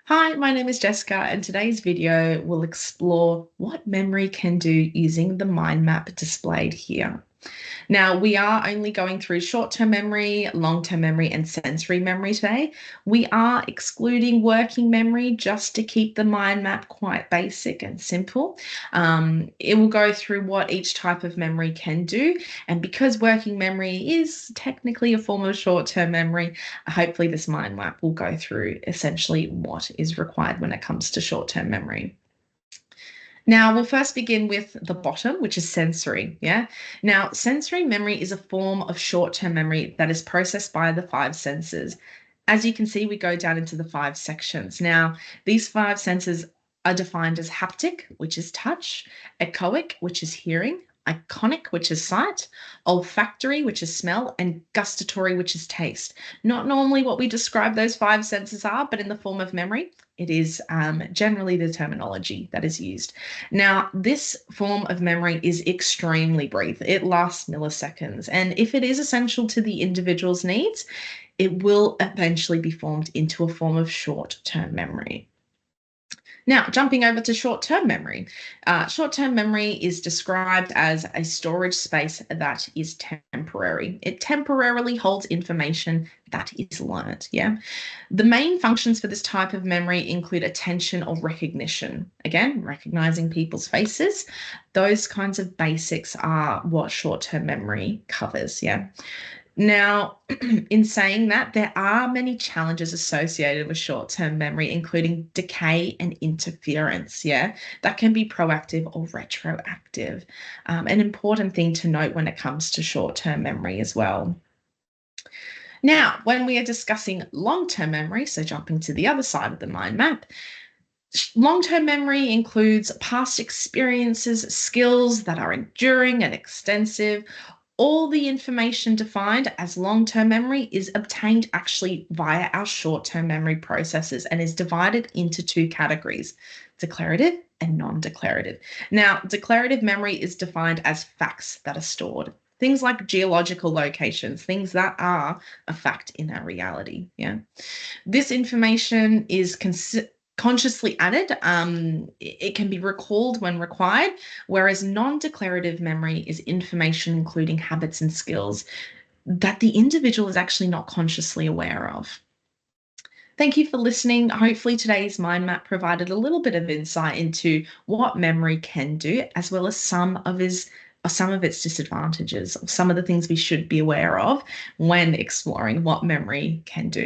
Hi, my name is Jessica, and today's video will explore what memory can do using the mind map displayed here. Now, we are only going through short-term memory, long-term memory, and sensory memory today. We are excluding working memory just to keep the mind map quite basic and simple. It will go through what each type of memory can do. And because working memory is technically a form of short-term memory, hopefully this mind map will go through essentially what is required when it comes to short-term memory. Now, we'll first begin with the bottom, which is sensory. Yeah. Now, sensory memory is a form of short term memory that is processed by the five senses. As you can see, we go down into the five sections. Now, these five senses are defined as haptic, which is touch, echoic, which is hearing, iconic, which is sight, olfactory, which is smell, and gustatory, which is taste. Not normally what we describe those five senses are, but in the form of memory, it is generally the terminology that is used. Now, this form of memory is extremely brief. It lasts milliseconds. And if it is essential to the individual's needs, it will eventually be formed into a form of short-term memory. Now, jumping over to short-term memory. Short-term memory is described as a storage space that is temporary. It temporarily holds information that is learned. Yeah. The main functions for this type of memory include attention or recognition. Again, recognizing people's faces. Those kinds of basics are what short-term memory covers. Yeah. Now, in saying that, there are many challenges associated with short-term memory, including decay and interference, yeah, that can be proactive or retroactive. An important thing to note when it comes to short-term memory as well. Now, when we are discussing long-term memory, so jumping to the other side of the mind map, long-term memory includes past experiences, skills that are enduring and extensive. All the information defined as long-term memory is obtained actually via our short-term memory processes and is divided into two categories, declarative and non-declarative. Now, declarative memory is defined as facts that are stored. Things like geological locations, things that are a fact in our reality. Yeah. This information is consciously added. It can be recalled when required, whereas non-declarative memory is information including habits and skills that the individual is actually not consciously aware of. Thank you for listening. Hopefully today's mind map provided a little bit of insight into what memory can do, as well as some of its disadvantages, or some of the things we should be aware of when exploring what memory can do.